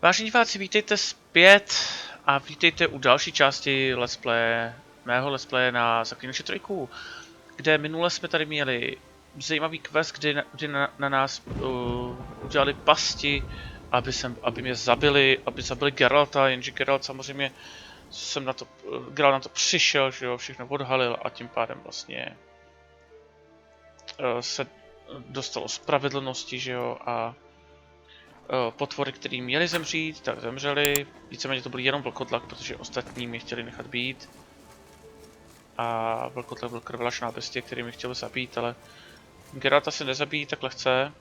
Vážení diváci, vítejte zpět a vítejte u další části mého let's playe na Zaklínače 3, kde minule jsme tady měli zajímavý quest, kdy na nás udělali pasti, aby mě zabili, aby zabili Geralta, jenže Geralt samozřejmě Geralt na to přišel, že jo, všechno odhalil a tím pádem vlastně se dostalo spravedlnosti, že jo, a potvory, který měli zemřít, tak zemřeli. Víceméně to byl jenom vlkodlak, protože ostatní mě chtěli nechat být. A vlkodlak byl krvelačná bestie, který mě chtěl zabít, ale Geralta se nezabíjí tak lehce.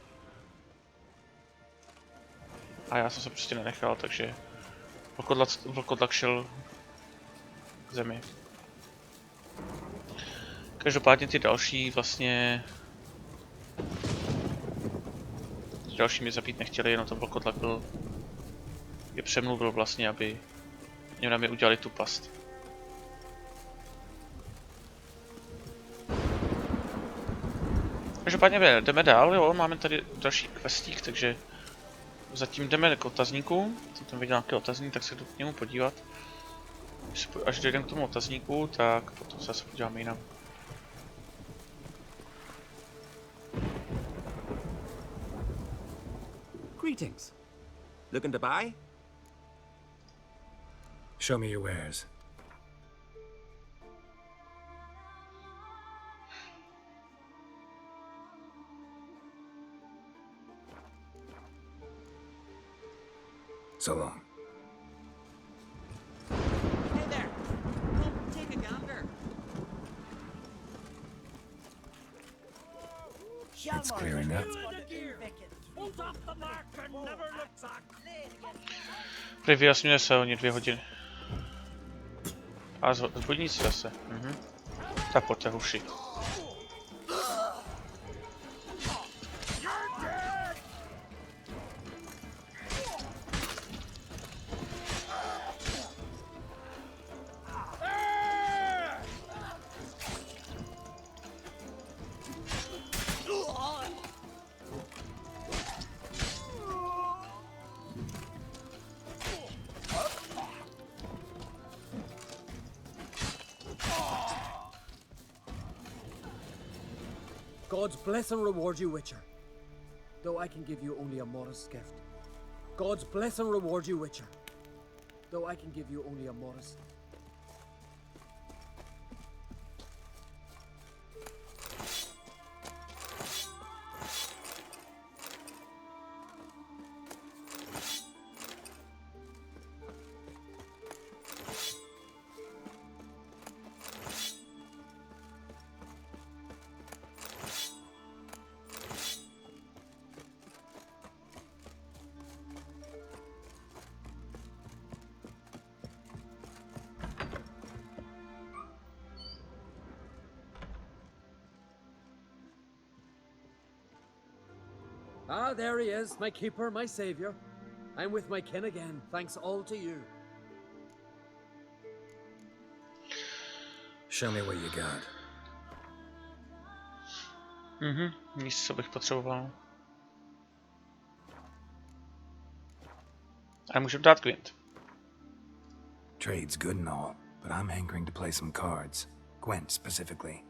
A já jsem se prostě nenechal, takže vlkodlak šel k zemi. Každopádně ty další vlastně... Další mě zabít nechtěli, jenom ten vlkodlak je přemluvil vlastně, aby na mě udělali tu past. Každopádně jdeme dál, jo, máme tady další questík, takže zatím jdeme k otazníku. Jsem tam viděl nějaký otazník, tak se jdu k němu podívat. Až dojdeme k tomu otazníku, tak potom se zase podíváme jinam. Greetings. Looking to buy? Show me your wares. So long. Hey there. Come take a gander. It's clearing up. Prý vyjasňuje se oni 2 hodiny. A zbudníci zase. Tak pojďte huši. God's bless and reward you, Witcher. Though I can give you only a modest gift. God's bless and reward you, Witcher. Though I can give you only a modest... Ah, there he is, my keeper, my savior. I'm with my kin again, thanks all to you. Show me what you got. Místo bych potřeboval. A můžu dát Gwent. Trade's good and all, but I'm hankering to play some cards. Gwent specifically.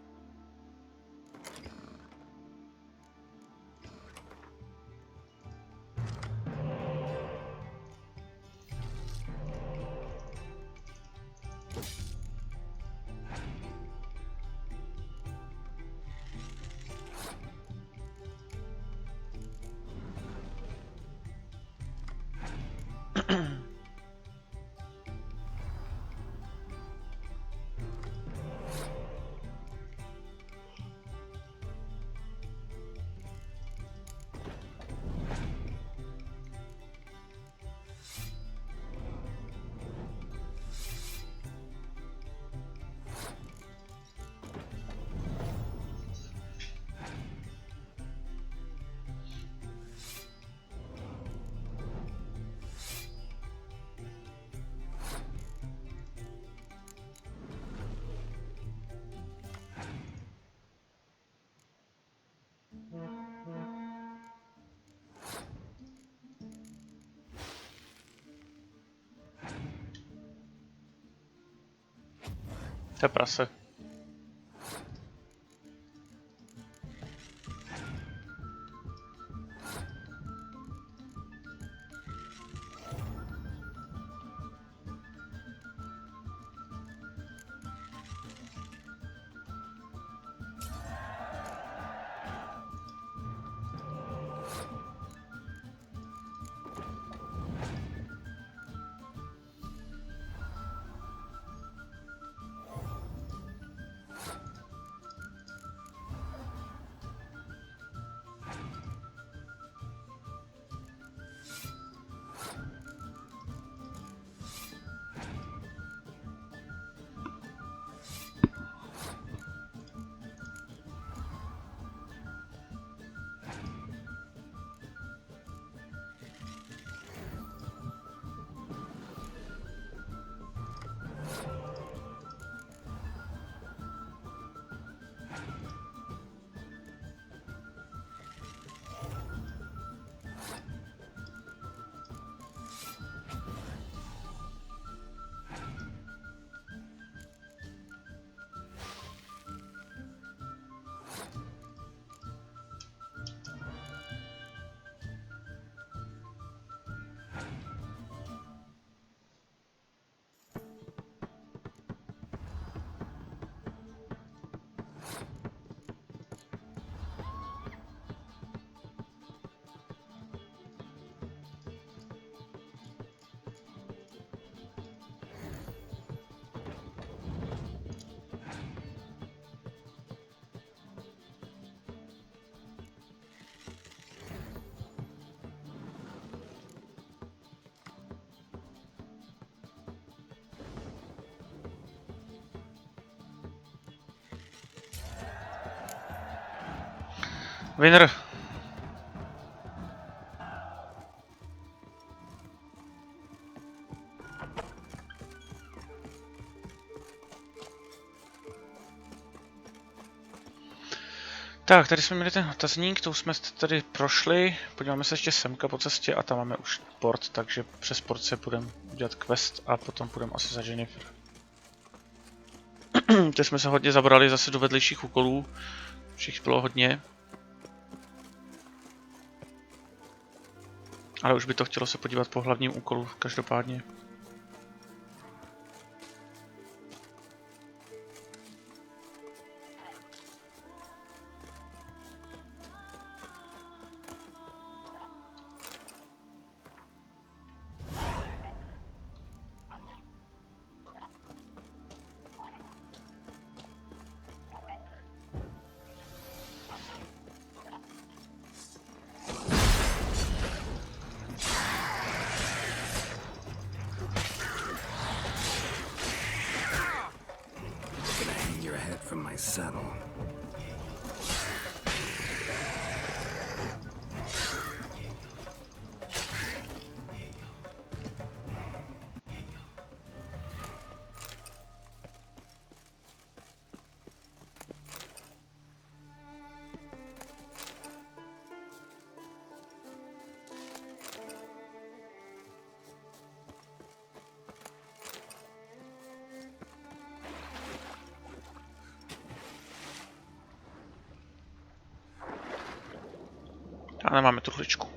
To je prase. Winner. Tak, tady jsme měli ten otazník, to už jsme tady prošli. Podíváme se ještě semka po cestě a tam máme už port, takže přes port se budeme dělat quest a potom půjdeme asi za Yennefer. Teď jsme se hodně zabrali zase do vedlejších úkolů, všech bylo hodně. Ale už by to chtělo se podívat po hlavním úkolu, každopádně. From my saddle. A nemáme truhličku.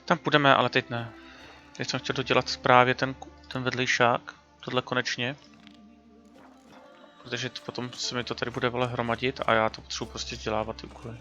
Tam půjdeme, ale teď ne. Teď jsem chtěl dodělat právě ten vedlejšák, tohle konečně. Protože potom se mi to tady bude vole hromadit a já to potřebuji prostě dělávat ty úkoly.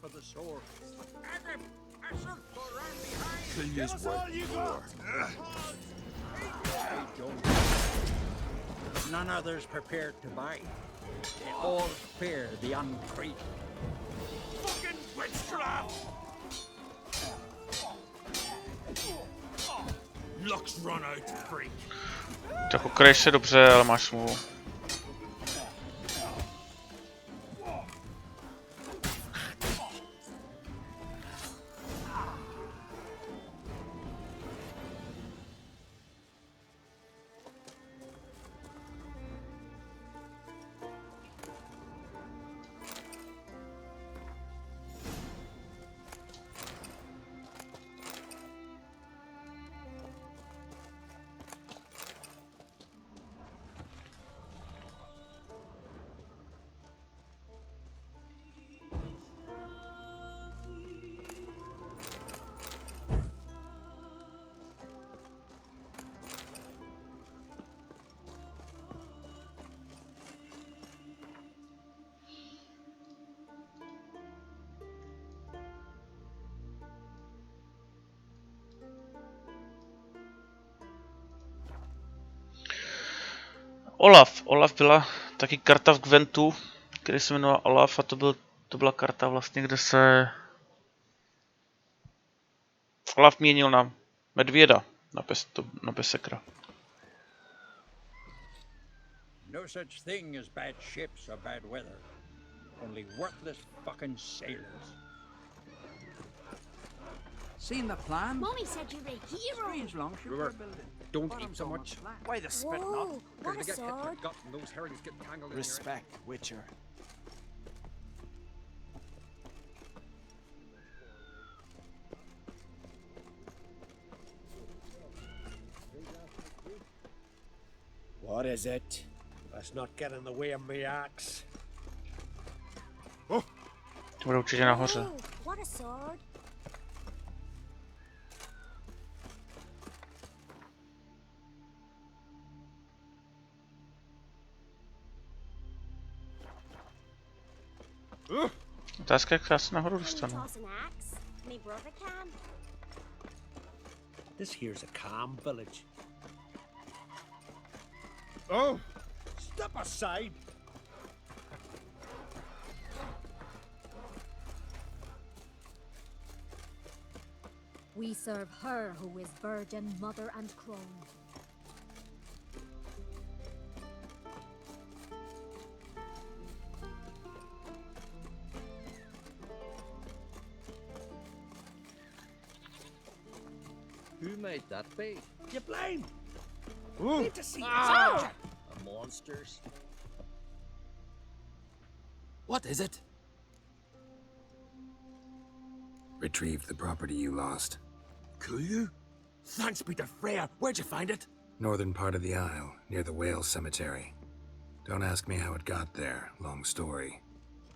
of the sword. Give us all you got! None others prepared to buy. They all fear the uncreep. Fucking witchcraft! Luck's run out, freak. Tak okraješ se dobře, ale máš smůlu. Olaf byla taky karta v Gwentu, který se jmenoval Olaf a to byla karta vlastně, kde se Olaf měnil na medvěda, na pesekra. No such thing as bad ships or bad weather. Only worthless fucking sailors. Seen the plan? Mommy said you're a hero. Strange longship we're building. Don't Bottom's eat so almost much. flat. Why the spit Whoa, not? what Gonna a get hit sword. with gut and those herrings get tangled in Respect, Witcher. What is it? Let's not get in the way of my axe. To bude určitě nahoře. Whoa, what a sword. Otázka, jak já se nahoru Can you dostanu. toss an axe? Me brother can. This here's a calm village. Oh! Step aside! We serve her who is virgin, mother, and crone. Who made that be? You blind! Ooh. Need to see The monsters. What is it? Retrieve the property you lost. Could you? Thanks be to Freya. Where'd you find it? Northern part of the Isle, near the whale cemetery. Don't ask me how it got there, long story.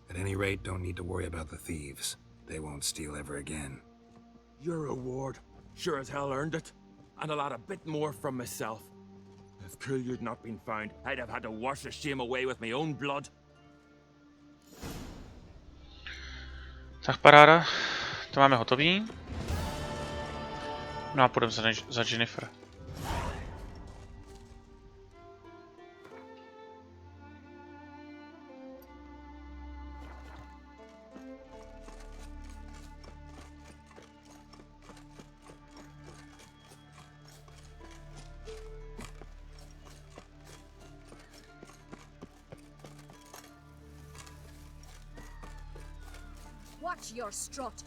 At any rate, don't need to worry about the thieves. They won't steal ever again. Your reward. Sure as hell earned it. And a lot a bit more from myself. If Kulyu'd not been found, I'd have had to wash the shame away with my own blood. Tak paráda, to máme hotový. No a půjdeme za Yennefer. Watch your strut.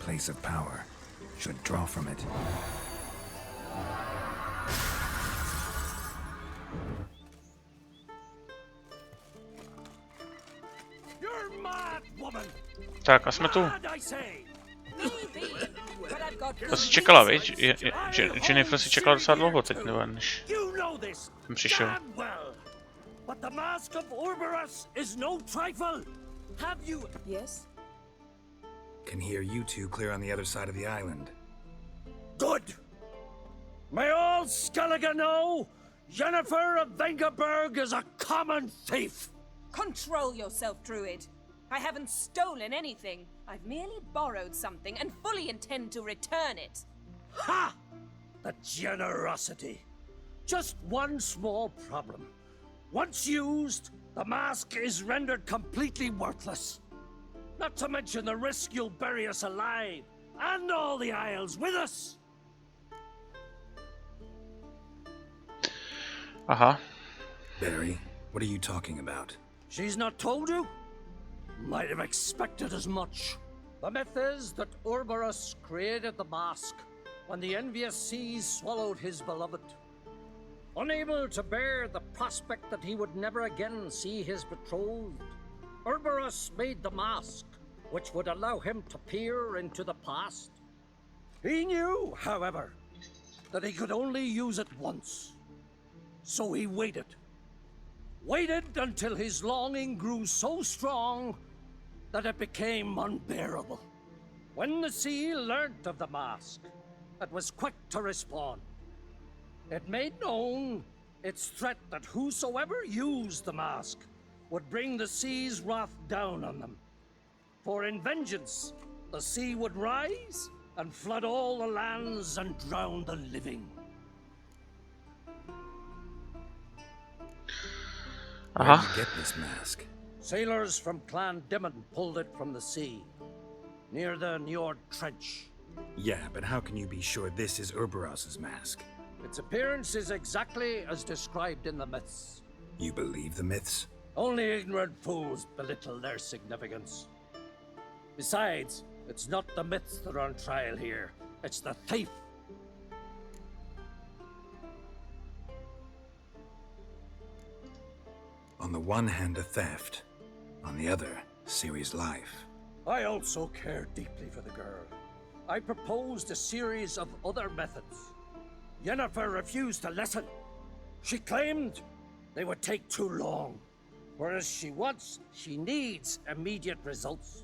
place of power. Should draw from it. You're mad, woman! Tak a jsme tu. Mad, I say! To si čekala, viď? Yennefer si čekala docela dlouho teď, nebo než You know this jsem přišel. damn well. But the mask of Orberus is no trifle. Have you... Yes? Can hear you two clear on the other side of the island. Good. May all Skellige know Yennefer of Vengerberg is a common thief. Control yourself, Druid. I haven't stolen anything. I've merely borrowed something and fully intend to return it. Ha! The generosity. Just one small problem. Once used, the mask is rendered completely worthless. Not to mention the risk you'll bury us alive, and all the Isles with us. Aha. Barry, what are you talking about? She's not told you? Might have expected as much. The myth is that Orberus created the mask when the envious seas swallowed his beloved. Unable to bear the prospect that he would never again see his betrothed, Orberus made the mask, which would allow him to peer into the past. He knew, however, that he could only use it once. So he waited. Waited until his longing grew so strong that it became unbearable. When the sea learnt of the mask, it was quick to respond. It made known its threat that whosoever used the mask would bring the sea's wrath down on them. For in vengeance, the sea would rise and flood all the lands and drown the living. Where did you get this mask? Sailors from Clan Dimon pulled it from the sea, near the Njord Trench. Yeah, but how can you be sure this is Orberus's mask? Its appearance is exactly as described in the myths. You believe the myths? Only ignorant fools belittle their significance. Besides, it's not the myths that are on trial here. It's the thief. On the one hand, a theft. On the other, Ciri's life. I also care deeply for the girl. I proposed a series of other methods. Yennefer refused to listen. She claimed they would take too long, whereas she needs immediate results.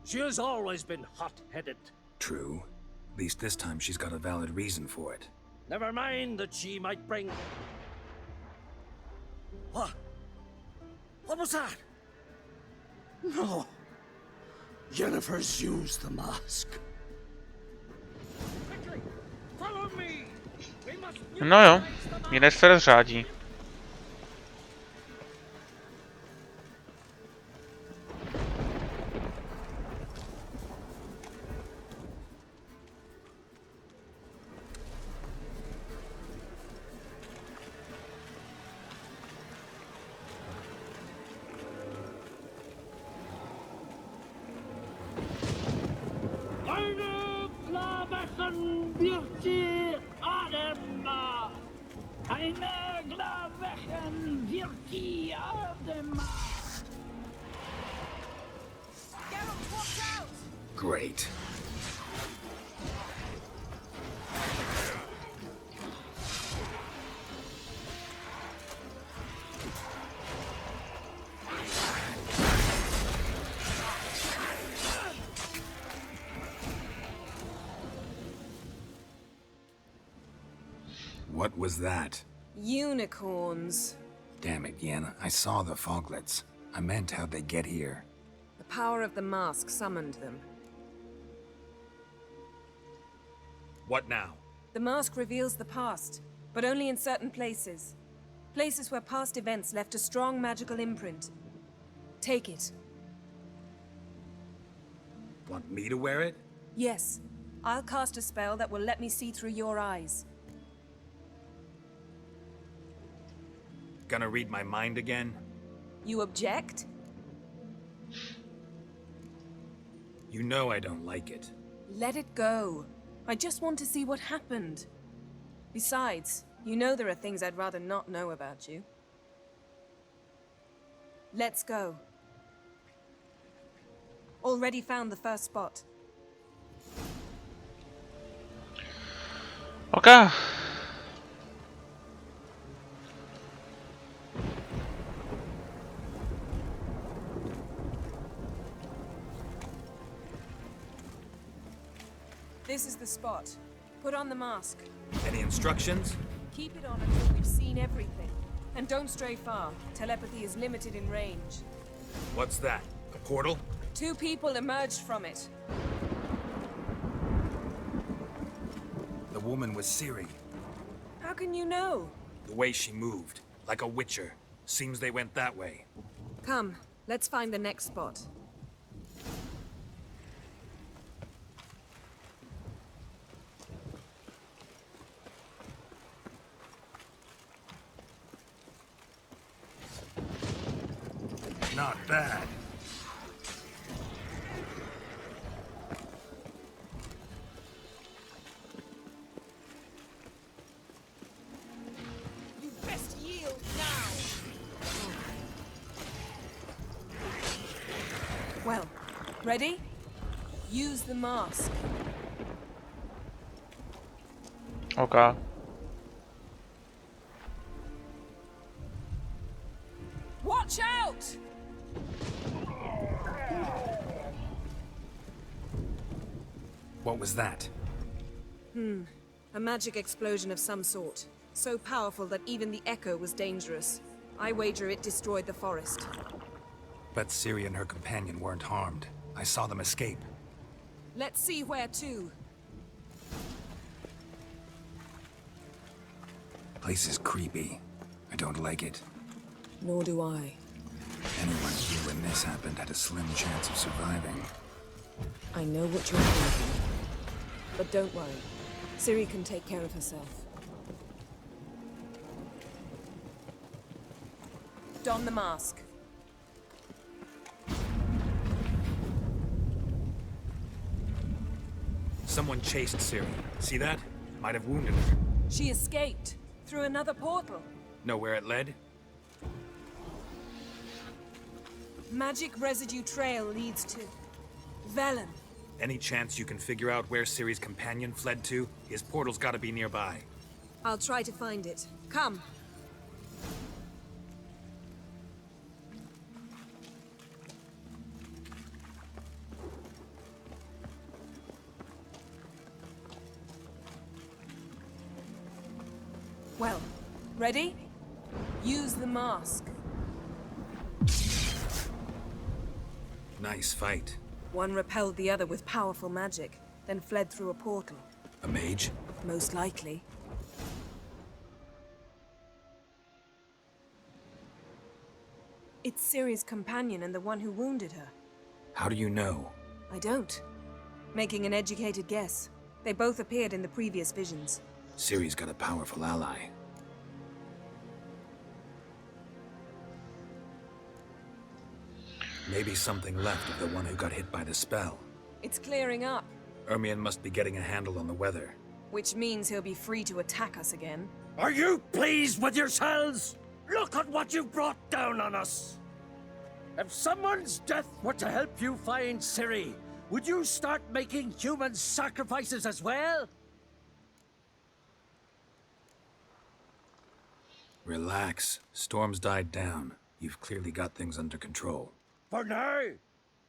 She has always been hot-headed. True. At least this time she's got a valid reason for it. Never mind that she might bring... What? What was that? No. Yennefer's used the mask. Quickly, follow me. We must... No jo, Yennefer řádí. Great. What was that? Unicorns. Damn it, Yen. I saw the foglets. I meant how'd they get here. The power of the mask summoned them. What now? The mask reveals the past, but only in certain places. Places where past events left a strong magical imprint. Take it. Want me to wear it? Yes. I'll cast a spell that will let me see through your eyes. Gonna read my mind again? You object? You know I don't like it. Let it go. I just want to see what happened. Besides, you know there are things I'd rather not know about you. Let's go. Already found the first spot. Okay. This is the spot. Put on the mask. Any instructions? Keep it on until we've seen everything. And don't stray far. Telepathy is limited in range. What's that? A portal? 2 people emerged from it. The woman was Ciri. How can you know? The way she moved, like a witcher. Seems they went that way. Come, let's find the next spot. Not bad. You best yield now! Well, ready? Use the mask. Okay. Watch out! What was that? A magic explosion of some sort. So powerful that even the echo was dangerous. I wager it destroyed the forest. But Ciri and her companion weren't harmed. I saw them escape. Let's see where to. Place is creepy. I don't like it. Nor do I. Anyone here when this happened had a slim chance of surviving. I know what you're thinking. But don't worry. Ciri can take care of herself. Don the mask. Someone chased Ciri. See that? Might have wounded her. She escaped through another portal. Know where it led? Magic residue trail leads to Velen. Any chance you can figure out where Ciri's companion fled to? His portal's gotta be nearby. I'll try to find it. Come. Well, ready? Use the mask. Nice fight. One repelled the other with powerful magic, then fled through a portal. A mage? Most likely. It's Ciri's companion and the one who wounded her. How do you know? I don't. Making an educated guess. They both appeared in the previous visions. Ciri's got a powerful ally. Maybe something left of the one who got hit by the spell. It's clearing up, Ermion must be getting a handle on the weather. which means he'll be free to attack us again. Are you pleased with yourselves? Look at what you've brought down on us. If someone's death were to help you find Ciri, would you start making human sacrifices as well? Relax. Storm's died down. You've clearly got things under control. For now.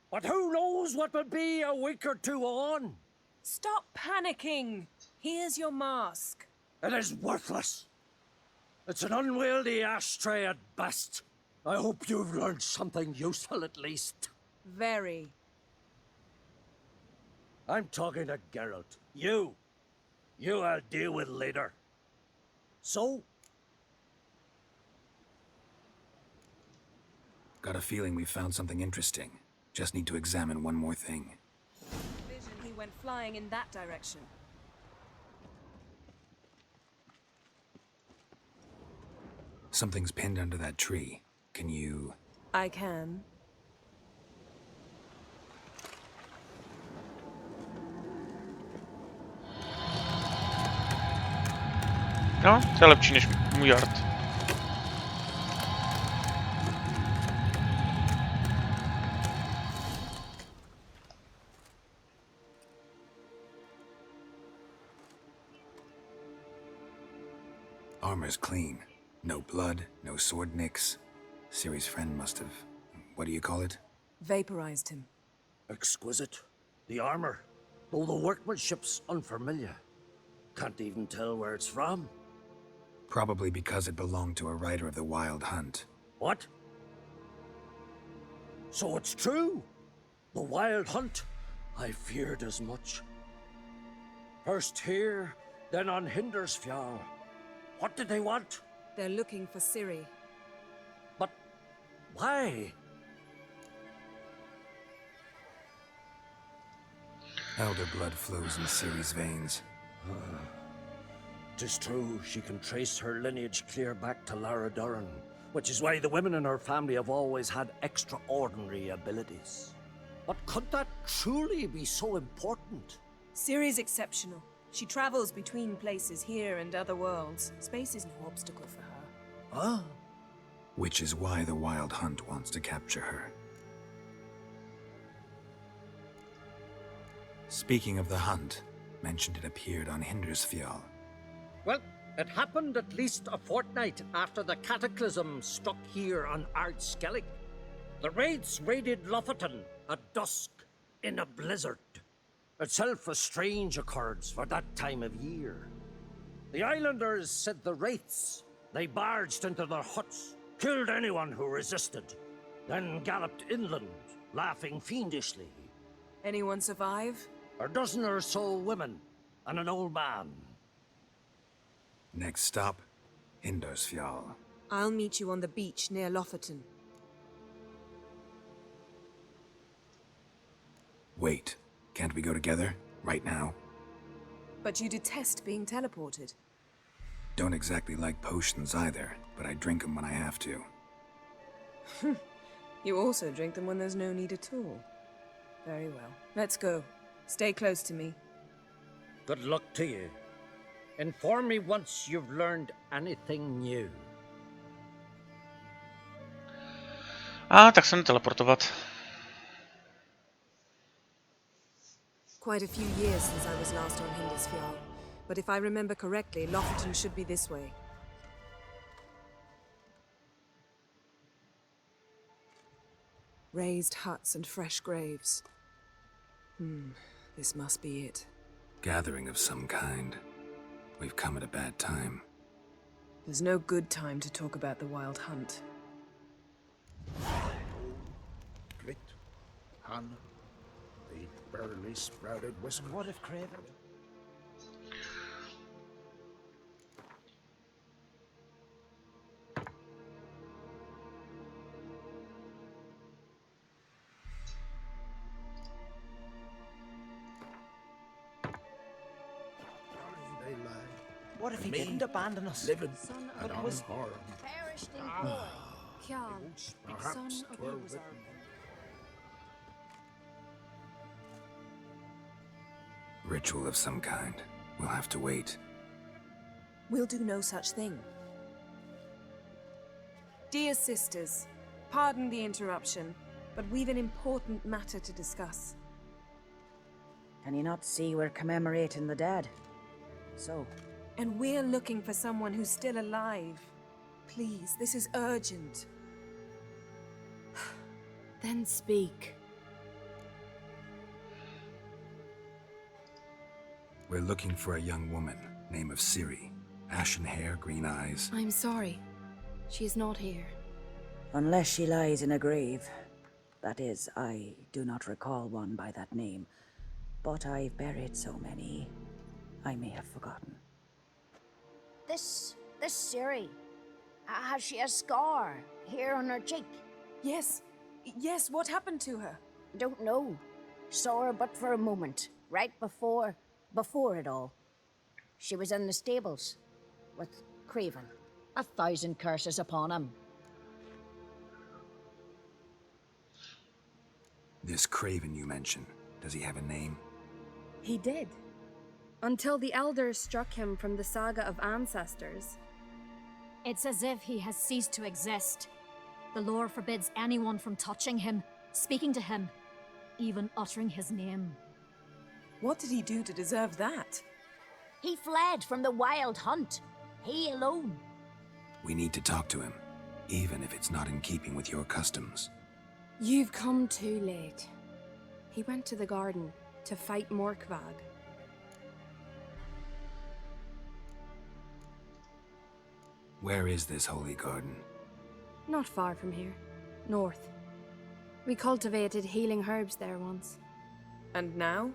But who knows what will be a week or two on? Stop panicking! Here's your mask. It is worthless. It's an unwieldy ashtray at best. I hope you've learned something useful at least. Very. I'm talking to Geralt. You I'll deal with later. So? Got a feeling we found something interesting. Just need to examine one more thing. Vision, he went flying in that direction. Something's pinned under that tree. Can you... I can. No, to je lepší než můj art. Armor's clean. No blood, no sword nicks. Ciri's friend must have... What do you call it? Vaporized him. Exquisite. The armor, though the workmanship's unfamiliar. Can't even tell where it's from. Probably because it belonged to a rider of the Wild Hunt. What? So it's true? The Wild Hunt? I feared as much. First here, then on Hindersfjall. What did they want? They're looking for Ciri. But why? Elder blood flows in Ciri's veins. 'Tis true, she can trace her lineage clear back to Lara Duran, which is why the women in her family have always had extraordinary abilities. But could that truly be so important? Ciri's exceptional. She travels between places here and other worlds. Space is no obstacle for her. Huh? Which is why the Wild Hunt wants to capture her. Speaking of the hunt, mentioned it appeared on Hindersfjall. Well, it happened at least a fortnight after the cataclysm struck here on Ardskellig. The raids raided Lofoten at dusk in a blizzard. Itself a strange occurrence for that time of year. The islanders said the wraiths. They barged into their huts, killed anyone who resisted, then galloped inland, laughing fiendishly. Anyone survive? A dozen or so women and an old man. Next stop, Hindersfjall. I'll meet you on the beach near Lofoten. Wait, can't we go together? Right now? But you detest being teleported. Don't exactly like potions either, but I drink them when I have to. You also drink them when there's no need at all. Very well. Let's go. Stay close to me. Good luck to you. Inform me once you've learned anything new. Tak se neteleportovat. Quite a few years since I was last on Hindersfjall, but if I remember correctly, Lofoten should be this way. Raised huts and fresh graves. This must be it. Gathering of some kind. We've come at a bad time. There's no good time to talk about the Wild Hunt. Grit, Han, the barely sprouted whisker. What if Craven? They lie, What if he Me? didn't abandon us? living Son and of a unharmed. perished in war. Kjarl, Perhaps son of 'twere a written. Ritual of some kind. We'll have to wait. We'll do no such thing. Dear sisters, pardon the interruption, but we've an important matter to discuss. Can you not see we're commemorating the dead? So, And we're looking for someone who's still alive. Please, this is urgent. Then speak. We're looking for a young woman, name of Ciri. Ashen hair, green eyes. I'm sorry. She is not here. unless she lies in a grave. That is, I do not recall one by that name. But I've buried so many, I may have forgotten. This Ciri, has she a scar here on her cheek? Yes, what happened to her? Don't know. Saw her but for a moment, right before it all. She was in the stables with Craven. 1,000 curses upon him. This Craven you mention, does he have a name? He did. Until the elders struck him from the saga of ancestors. It's as if he has ceased to exist. The lore forbids anyone from touching him, speaking to him, even uttering his name. What did he do to deserve that? He fled from the wild hunt. He alone. We need to talk to him, even if it's not in keeping with your customs. You've come too late. He went to the garden to fight Morkvag. Where is this holy garden? Not far from here. North. We cultivated healing herbs there once. And now?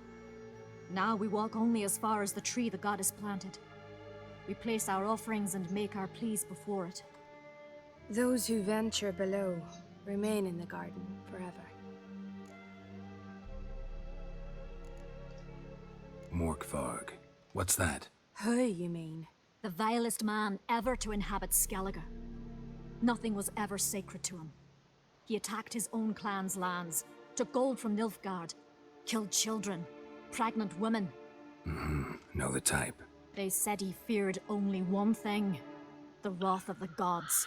Now we walk only as far as the tree the goddess planted. We place our offerings and make our pleas before it. Those who venture below remain in the garden forever. Morkvarg. What's that? Who, you mean? The vilest man ever to inhabit Skellige. Nothing was ever sacred to him. He attacked his own clan's lands, took gold from Nilfgaard, killed children, pregnant women. Know the type. They said he feared only one thing, the wrath of the gods.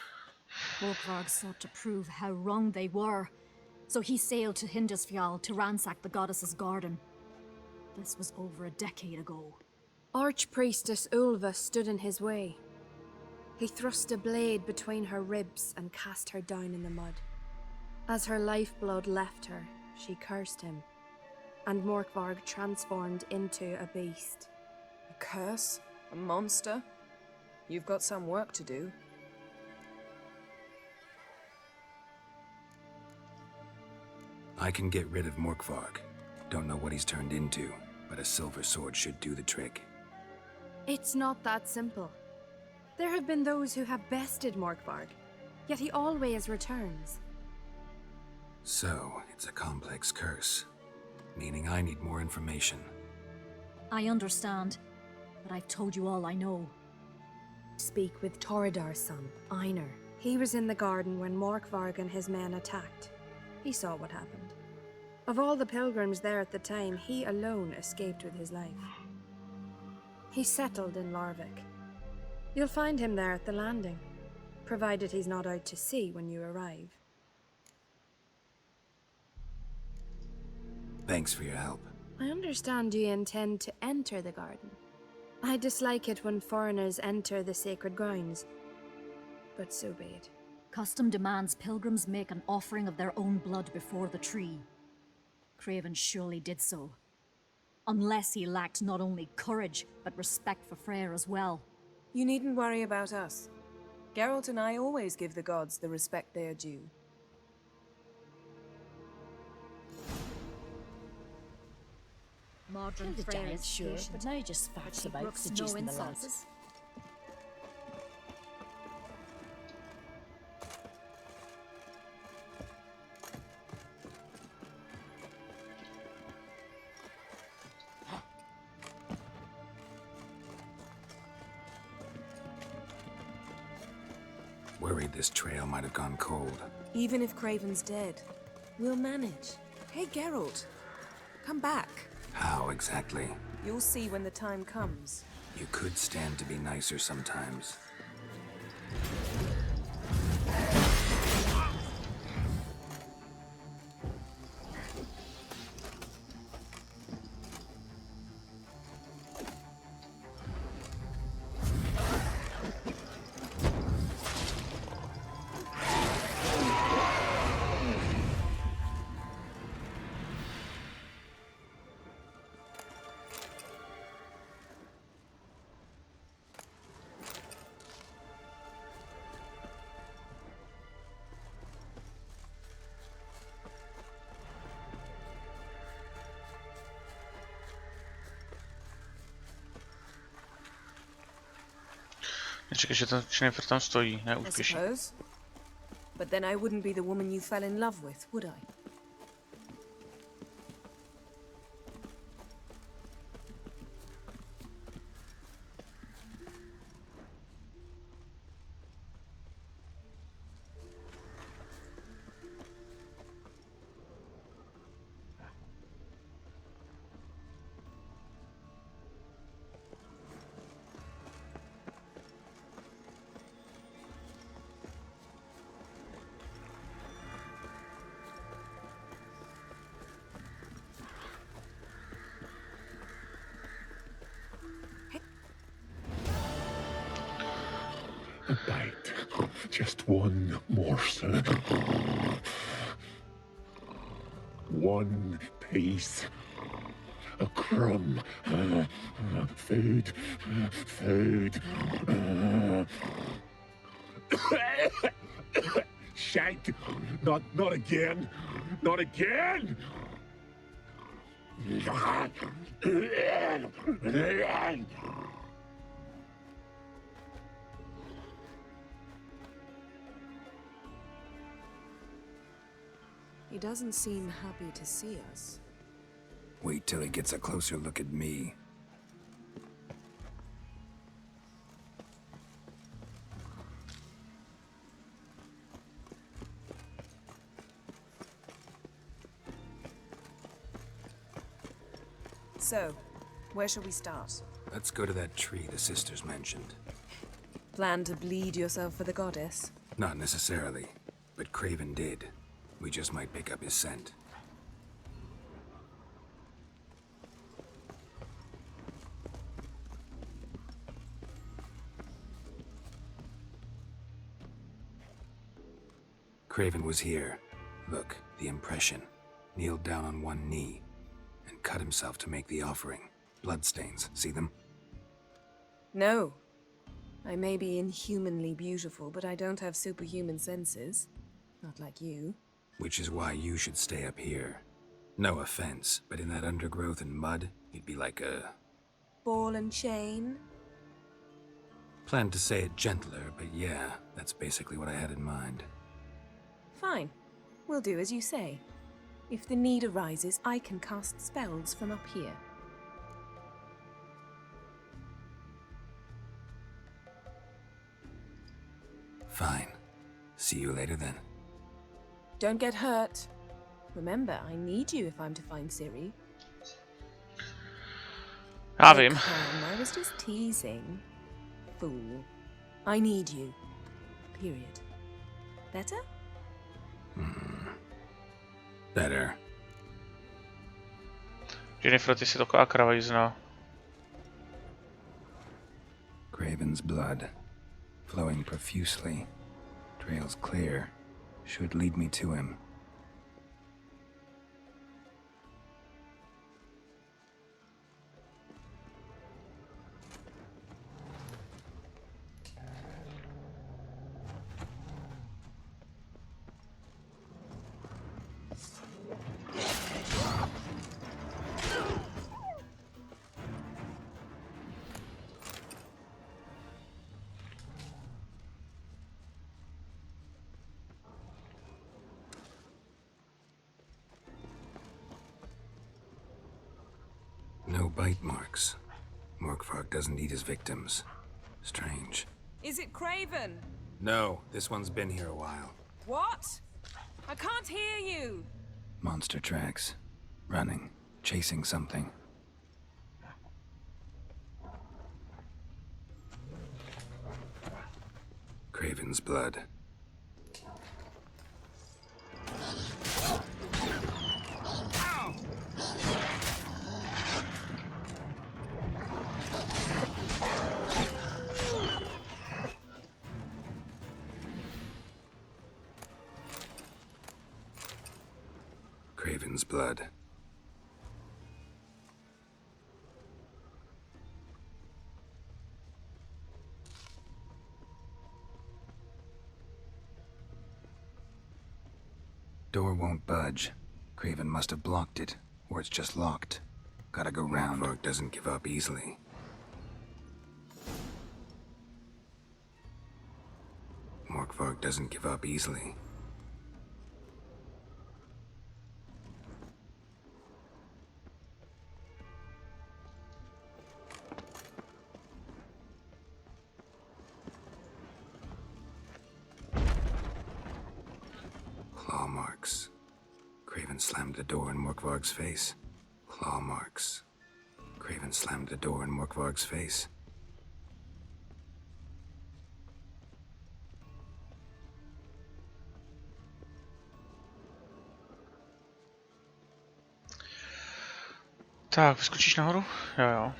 Morkvarg sought to prove how wrong they were, so he sailed to Hindisfjall to ransack the goddess's garden. This was over a decade ago. Archpriestess Ulva stood in his way. He thrust a blade between her ribs and cast her down in the mud. As her lifeblood left her, she cursed him, and Morkvarg transformed into a beast. A curse? A monster? You've got some work to do. I can get rid of Morkvarg. Don't know what he's turned into, but a silver sword should do the trick. It's not that simple. There have been those who have bested Morkvarg, yet he always returns. So, it's a complex curse, meaning I need more information. I understand, but I've told you all I know. Speak with Toradar's son, Einar. He was in the garden when Morkvarg and his men attacked. He saw what happened. Of all the pilgrims there at the time, he alone escaped with his life. He settled in Larvik. You'll find him there at the landing, provided he's not out to sea when you arrive. Thanks for your help. I understand you intend to enter the garden. I dislike it when foreigners enter the sacred grounds, but so be it. Custom demands pilgrims make an offering of their own blood before the tree. Craven surely did so. Unless he lacked not only courage, but respect for Freyr as well. You needn't worry about us. Geralt and I always give the gods the respect they are due. Modern The Freyr giant's is sure, patient, but now just but facts she about brooks no seducing the insults. lads. Worried this trail might have gone cold. Even if Craven's dead, we'll manage. Hey, Geralt, come back. How exactly? You'll see when the time comes. You could stand to be nicer sometimes. Čekaj, že ten Yennefer tam stojí, ne, už I pěší. suppose. But then I wouldn't be the woman you fell in love with, would I? A bite. Just one morsel. One piece. A crumb. Food. Food. Shank. Not again. Not again. He doesn't seem happy to see us. Wait till he gets a closer look at me. So, where shall we start? Let's go to that tree the sisters mentioned. Plan to bleed yourself for the goddess? Not necessarily, but Craven did. We just might pick up his scent. Craven was here. Look, the impression. Kneeled down on one knee and cut himself to make the offering. Bloodstains, see them? No. I may be inhumanly beautiful, but I don't have superhuman senses. Not like you. Which is why you should stay up here. No offense, but in that undergrowth and mud, you'd be like a... Ball and chain? Planned to say it gentler, but yeah, that's basically what I had in mind. Fine. We'll do as you say. If the need arises, I can cast spells from up here. Fine. See you later then. Don't get hurt. Remember, I need you if I'm to find Ciri. Já vím. I was just teasing. Fool. I need you. Period. Better? Better. Yennefer, ty jsi taková kravajzna. Craven's blood, flowing profusely. Trails clear. Should lead me to him. No bite marks. Morkvark doesn't eat his victims. Strange. Is it Craven? No, this one's been here a while. What? I can't hear you. Monster tracks. Running. Chasing something. Craven's blood. Craven's blood. Door won't budge. Craven must have blocked it, or it's just locked. Gotta go round. Morkvark doesn't give up easily. Morkvark doesn't give up easily. Claw marks. Craven slammed the door in Morkvark's face. Claw marks. Craven slammed the door in Morkvark's face. Tak, vyskočíš nahoru? Jo, jo.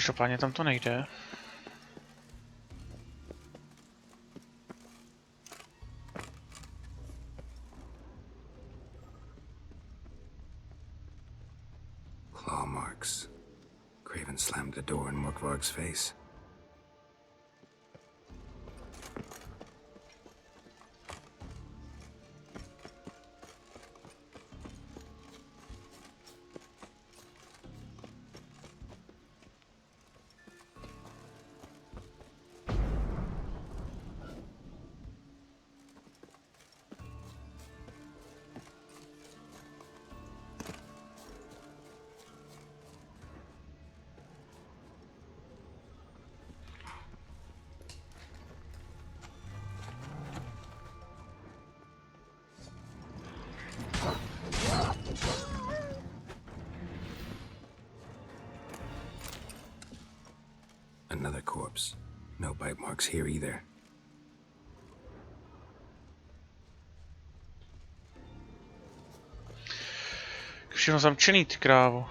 Každopádně tam to nejde. Claw marks. Craven slammed the door in Morkvarg's face. Another corpse. No bite marks here either. Všechno zamčený, ty krávo.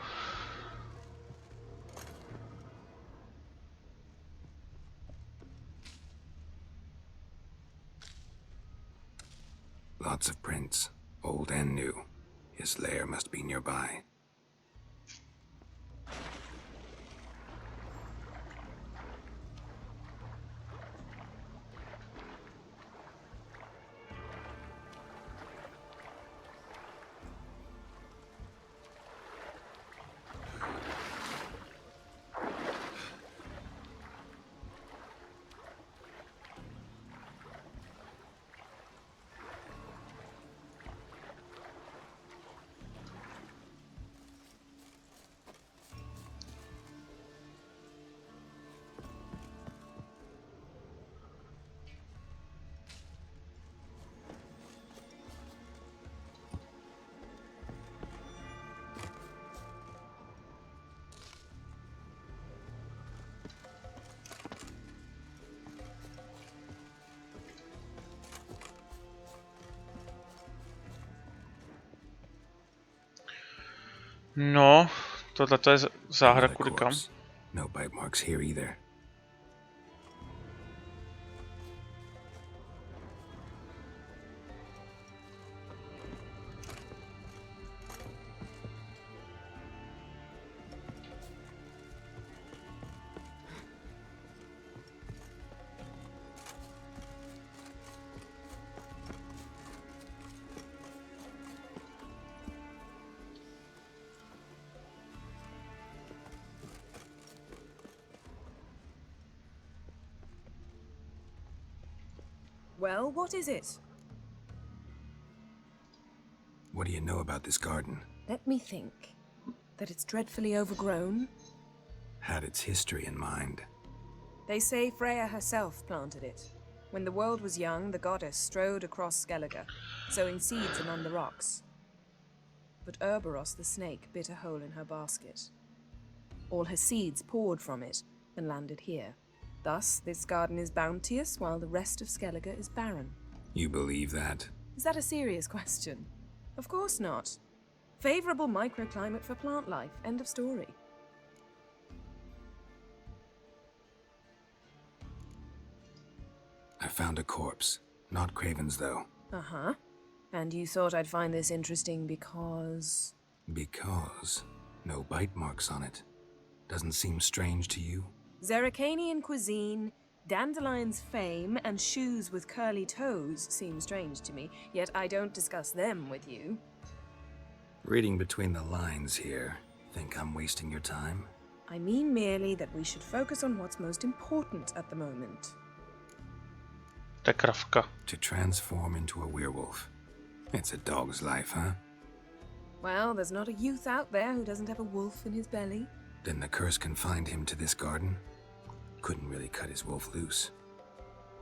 Lots of prints, old and new. His lair must be nearby. No, tohle to je záhra kudy kam. No bite marks here either. Well, what is it? What do you know about this garden? Let me think. That it's dreadfully overgrown. Had its history in mind. They say Freya herself planted it. When the world was young, the goddess strode across Skellige, sowing seeds among the rocks. But Ouroboros the snake bit a hole in her basket. All her seeds poured from it and landed here. Thus, this garden is bounteous while the rest of Skellige is barren. You believe that? Is that a serious question? Of course not. Favorable microclimate for plant life. End of story. I found a corpse. Not Craven's, though. Uh-huh. And you thought I'd find this interesting because... Because no bite marks on it. Doesn't seem strange to you? Zerrikanian cuisine, Dandelion's fame, and shoes with curly toes seem strange to me, yet I don't discuss them with you. Reading between the lines here, think I'm wasting your time? I mean merely that we should focus on what's most important at the moment. To transform into a werewolf. It's a dog's life, huh? Well, there's not a youth out there who doesn't have a wolf in his belly. Then the curse confined him to this garden? Couldn't really cut his wolf loose.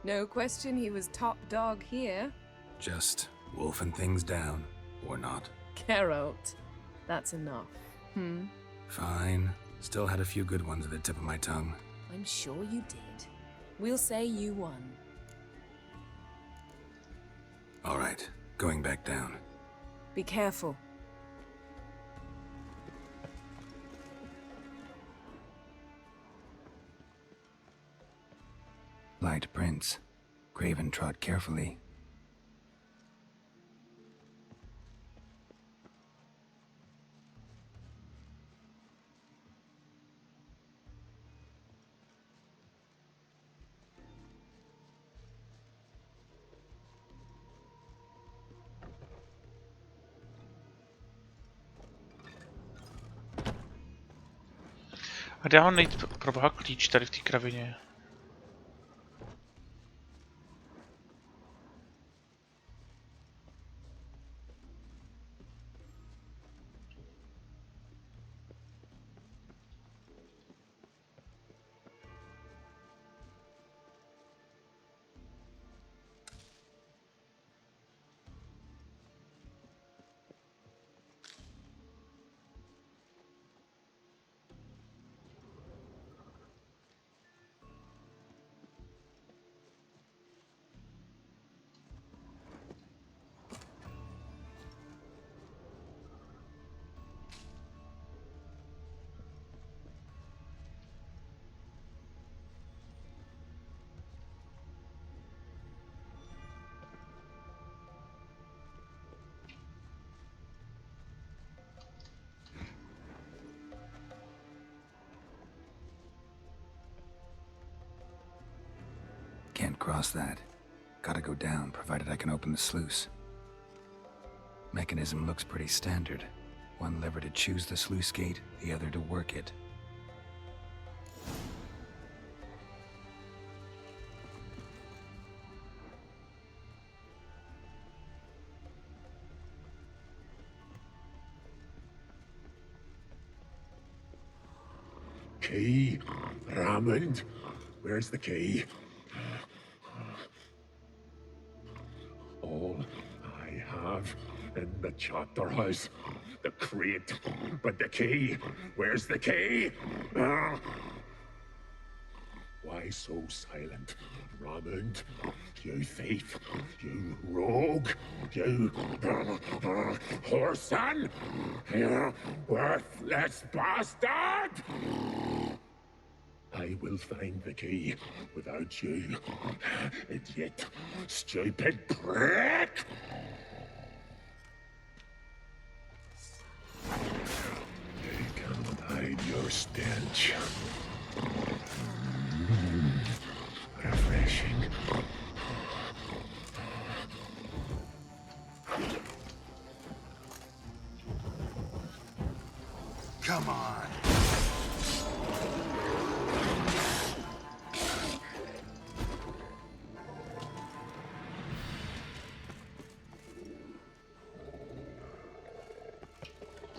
No question he was top dog here. Just wolfing things down, or not. Geralt, that's enough. Fine. Still had a few good ones at the tip of my tongue. I'm sure you did. We'll say you won. All right, going back down. Be careful. Light prints. Craven trod carefully. A kde ho najít pro boha klíč tady v té kravině? Can't cross that. Gotta go down, provided I can open the sluice. Mechanism looks pretty standard. One lever to choose the sluice gate, the other to work it. Key? Raymond? Where's the key? All I have in the chapter house, the crate, but the key? Where's the key? Why so silent, Raymond? You thief, you rogue, you whoreson, you worthless bastard! I will find the key without you, idiot, stupid prick! You can't hide your stench. Refreshing. Come on.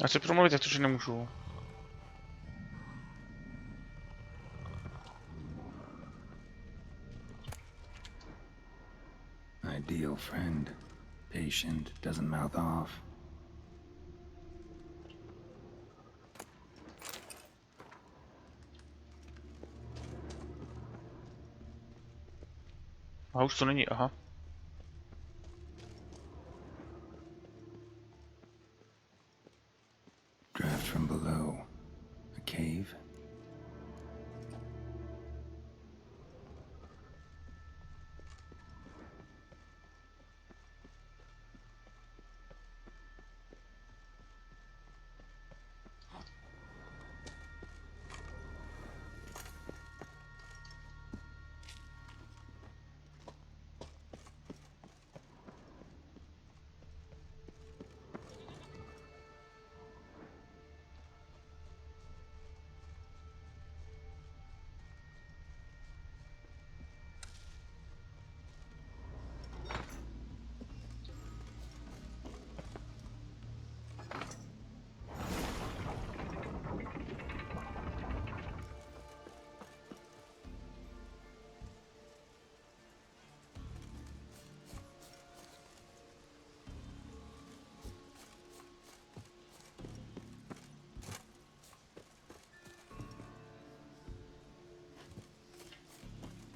Já chci promluvit, jak to, že nemůžu. Ideal friend. Patient, doesn't mouth off. A už to není, aha. Draft from below. A cave?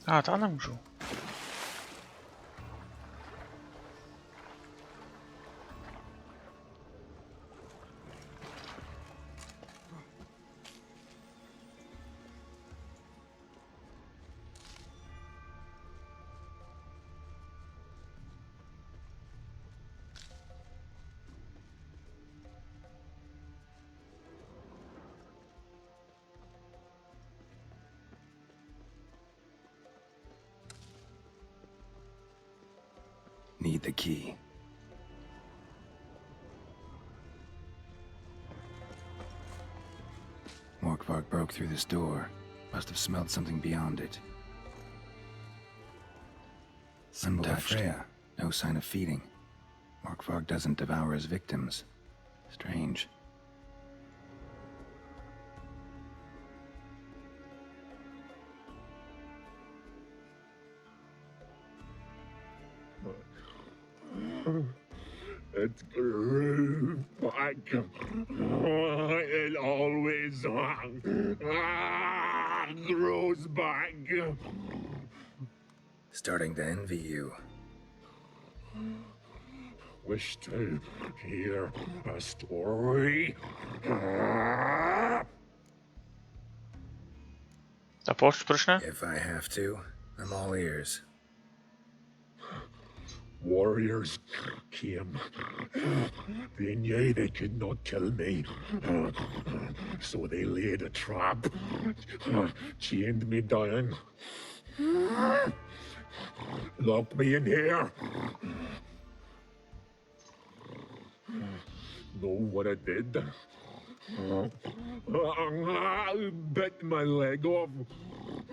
A, to nemůžu. need the key. Morkvark broke through this door. Must have smelled something beyond it. Symbol of Freya. No sign of feeding. Morkvark doesn't devour his victims. Strange. It grew back. It always grows back. Starting to envy you. Wish to hear a story? If I have to, I'm all ears. Warriors came. They knew they could not kill me, so they laid a trap, chained me down, locked me in here. Know what I did? I bit my leg off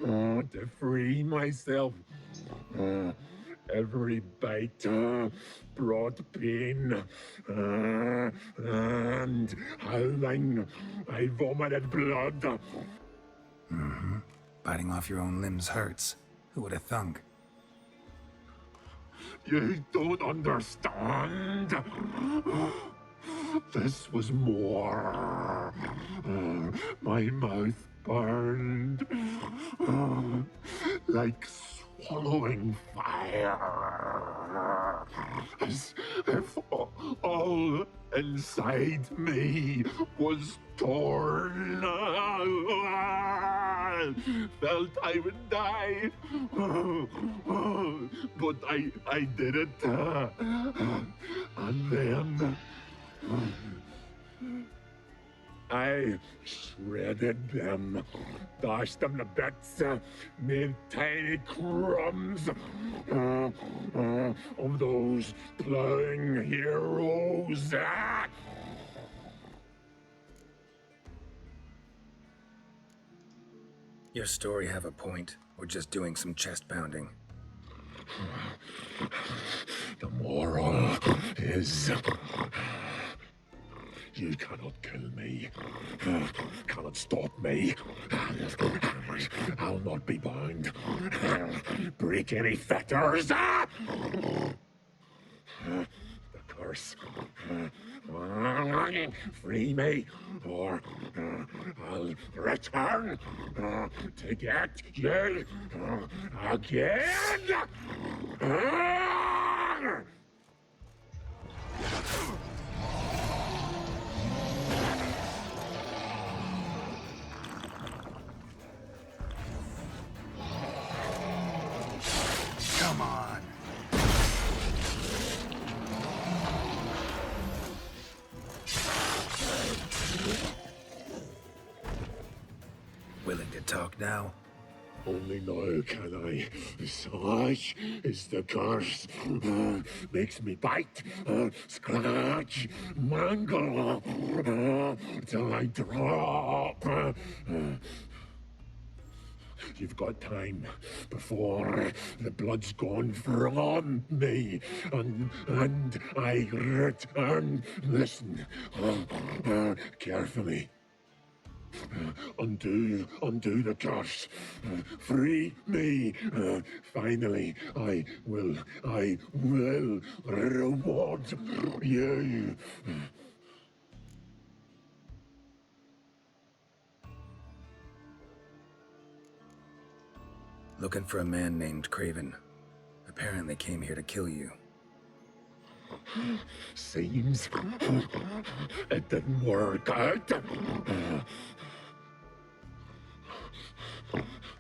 to free myself. Every bite brought pain, and howling, I vomited blood. Mm-hmm. Biting off your own limbs hurts. Who would have thunk? You don't understand. This was more. My mouth burned like swallowing fire, as if all inside me was torn. Felt I would die, but I did it, and then I shredded them, dashed them to bits, made tiny crumbs of those plowing heroes. Your story have a point, or just doing some chest pounding? The moral is, you cannot kill me, cannot stop me. I'll not be bound. Break any fetters. The curse. Free me, or I'll return to get you again. Come on. Willing to talk now? Only now can I. Such is the curse. Makes me bite, scratch, mangle, till I drop. You've got time before the blood's gone from me, and I return. Listen carefully. Undo the curse. Free me. Finally, I will reward you. Looking for a man named Craven. Apparently came here to kill you. Seems it didn't work out.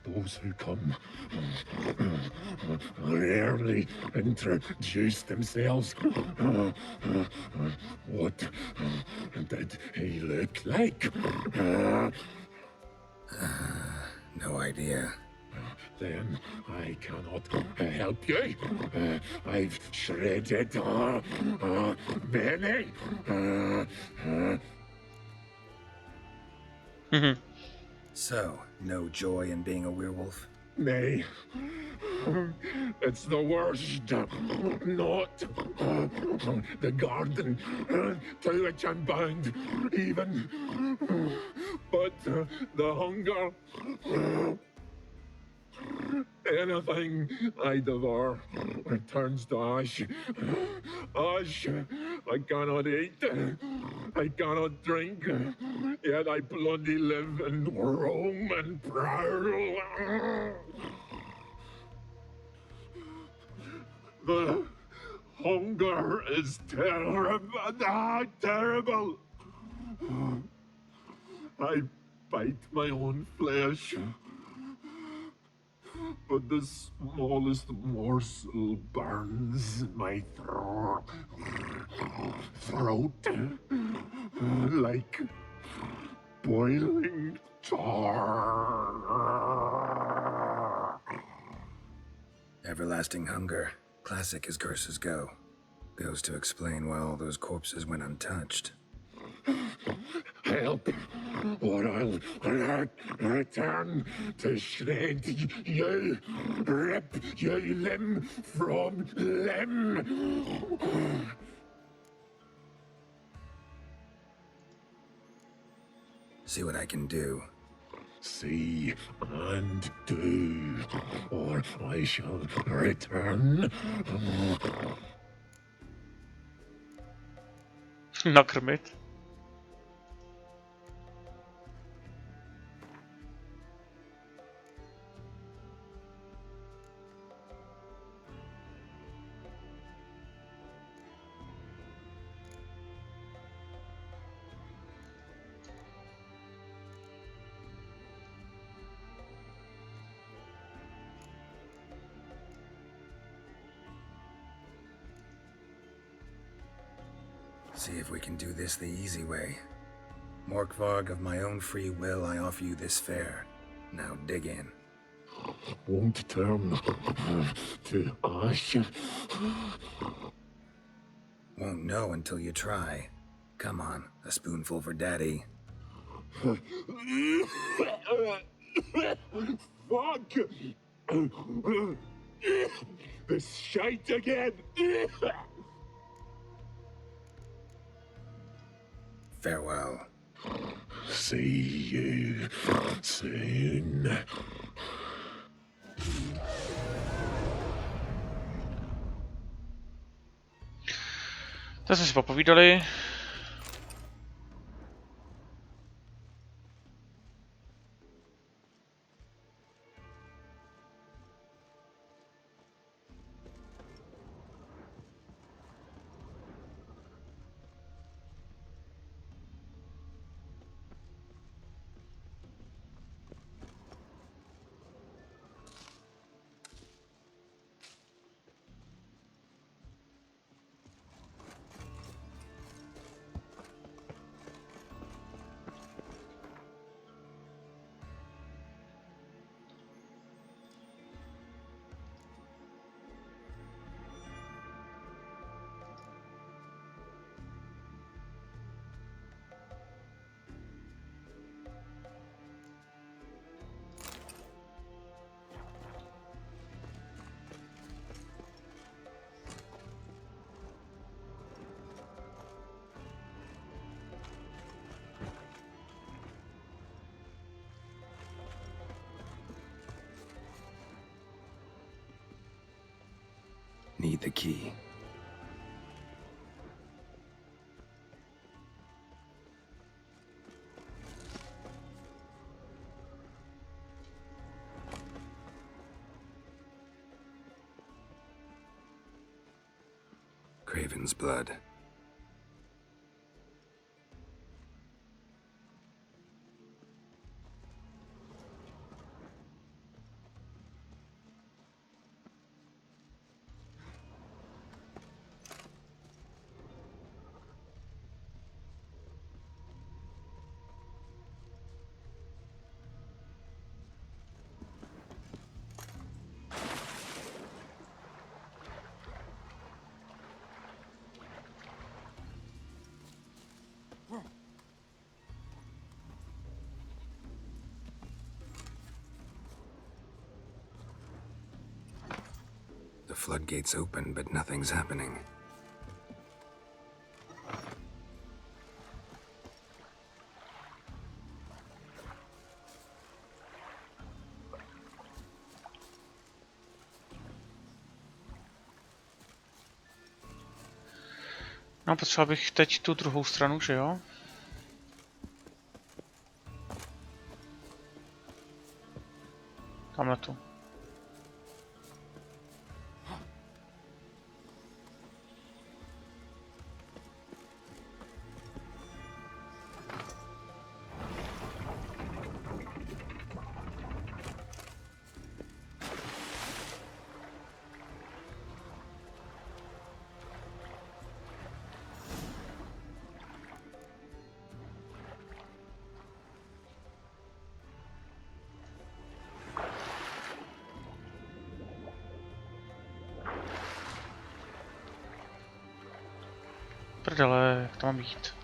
Those who come rarely introduce themselves. What did he look like? No idea. then I cannot help you. I've shredded many. So, no joy in being a werewolf? Nay, it's the worst. Not the garden to which I'm bound, even, but the hunger. Anything I devour turns to ash. Ash I cannot eat, I cannot drink, yet I bloody live and roam and prowl. The hunger is terrible, terrible. I bite my own flesh, but the smallest morsel burns my throat like boiling tar. Everlasting hunger, classic as curses go. Goes to explain why all those corpses went untouched. Help, or I'll return to shred you, rip you limb from limb. See what I can do. See and do, or I shall return. Nakrmit. See if we can do this the easy way. Morkvarg, of my own free will, I offer you this fare. Now dig in. Won't turn to ash. Won't know until you try. Come on, a spoonful for Daddy. Fuck! This shite again! Farewell. See you soon. To jsme si popovídali. Need the key. Craven's blood. floodgates open, but nothing's happening. No, potřeba bych teď tu druhou stranu, že jo? Tamhle tu. Prdele, jak to má být?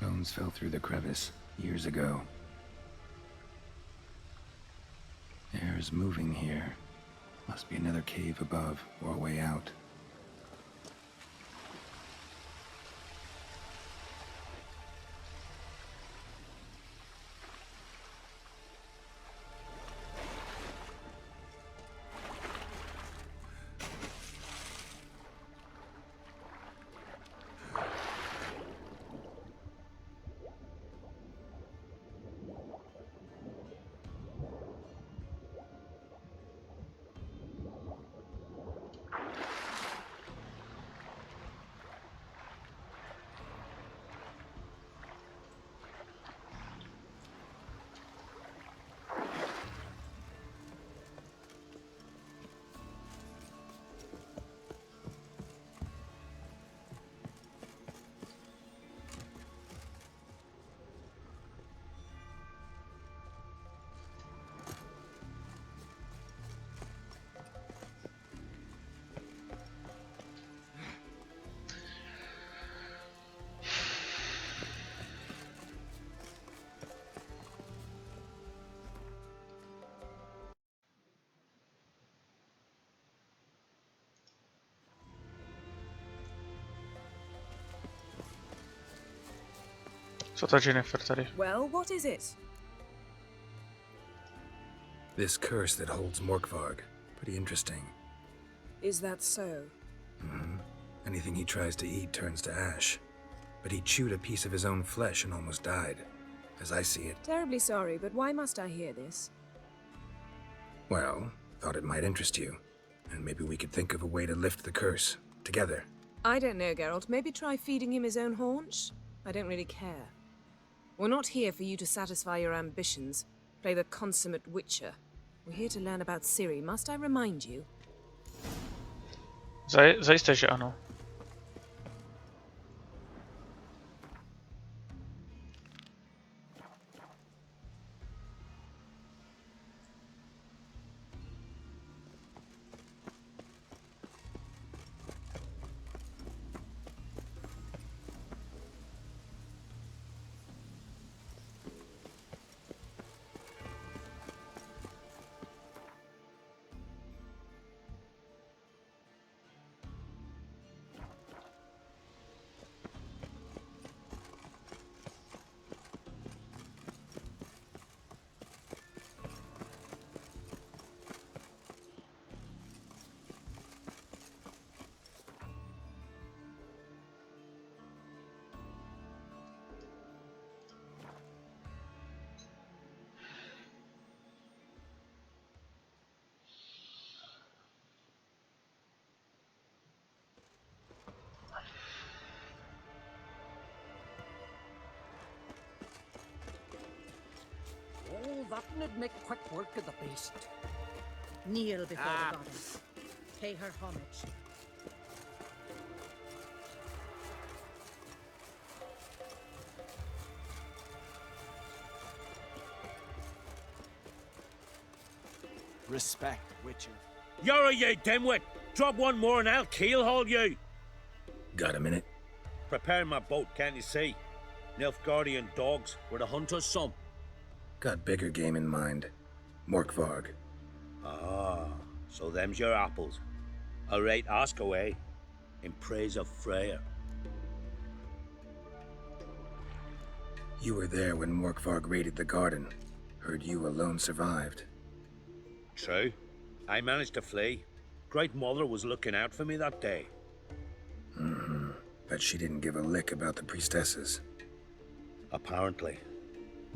Bones fell through the crevice years ago. Air is moving here. Must be another cave above or a way out. Co ta Yennefer tady? Well, what is it? This curse that holds Morkvarg. Pretty interesting. Is that so? Mm-hmm. Anything he tries to eat turns to ash. But he chewed a piece of his own flesh and almost died. As I see it. Terribly sorry, but why must I hear this? Well, thought it might interest you. And maybe we could think of a way to lift the curse. Together. I don't know, Geralt. Maybe try feeding him his own haunch? I don't really care. We're not here for you to satisfy your ambitions. Play the consummate witcher. We're here to learn about Ciri. Must I remind you? Zajisté, že ano. Oh, that would make quick work of the beast. Kneel before the goddess. Pay her homage. Respect, Witcher. You're you dimwit! Drop one more and I'll keelhaul you! Got a minute? Prepare my boat, can't you see? Nilfgaardian dogs were the hunters' some. Got bigger game in mind. Morkvarg. Ah, so them's your apples. All right, ask away. In praise of Freya. You were there when Morkvarg raided the garden. Heard you alone survived. True. I managed to flee. Great Mother was looking out for me that day. But she didn't give a lick about the priestesses. Apparently.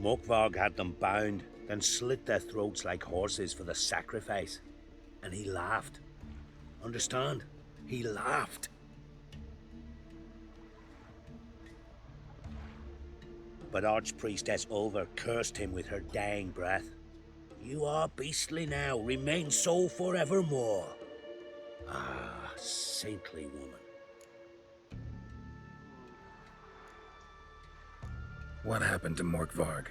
Morkvarg had them bound, then slit their throats like horses for the sacrifice. And he laughed. Understand? He laughed. But Archpriestess Ulver cursed him with her dying breath. You are beastly now, remain so forevermore. Ah, saintly woman. What happened to Morkvarg?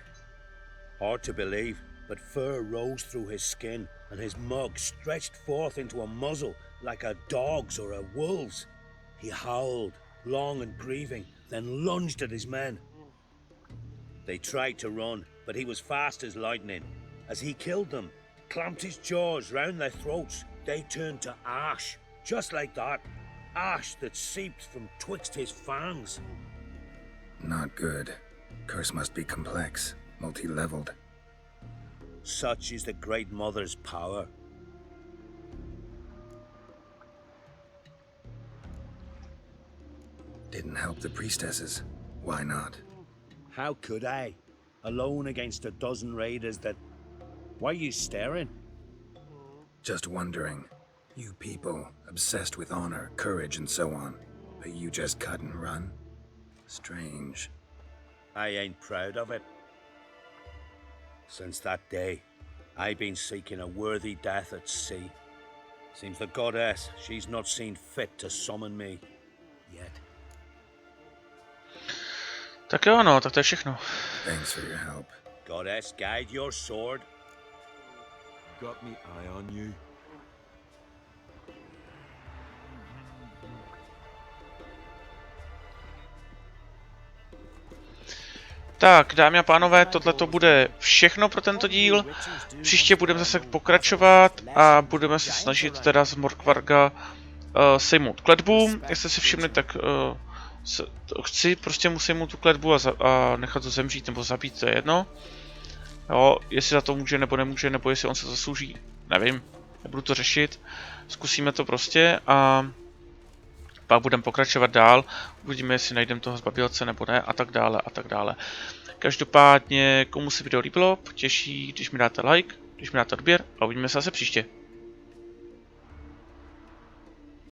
Hard to believe, but fur rose through his skin, and his mug stretched forth into a muzzle like a dog's or a wolf's. He howled, long and grieving, then lunged at his men. They tried to run, but he was fast as lightning. As he killed them, clamped his jaws round their throats, they turned to ash, just like that. Ash that seeped from twixt his fangs. Not good. Curse must be complex, multi-leveled. Such is the Great Mother's power. Didn't help the priestesses. Why not? How could I? Alone against a dozen raiders that... Why are you staring? Just wondering. You people, obsessed with honor, courage, and so on. But you just cut and run? Strange. I ain't proud of it. Since that day, I've been seeking a worthy death at sea. Seems the goddess, she's not seen fit to summon me yet. Tak jo, no, tak to je všechno. Thanks for your help. Goddess, guide your sword. Got me eye on you. Tak, dámy a pánové, tohle to bude všechno pro tento díl. Příště budeme zase pokračovat a budeme se snažit teda z Morkvarga sejmout kletbu. Jak jste si všimli, tak musím mu tu kletbu a nechat to zemřít nebo zabít, to je jedno. Jo, jestli za to může nebo nemůže, nebo jestli on se zaslouží, nevím, nebudu to řešit. Zkusíme to prostě a pak budeme pokračovat dál, uvidíme, jestli najdeme toho zbabělce nebo ne, a tak dále, a tak dále. Každopádně, komu se video líbilo, potěší, když mi dáte like, když mi dáte odběr a uvidíme se zase příště.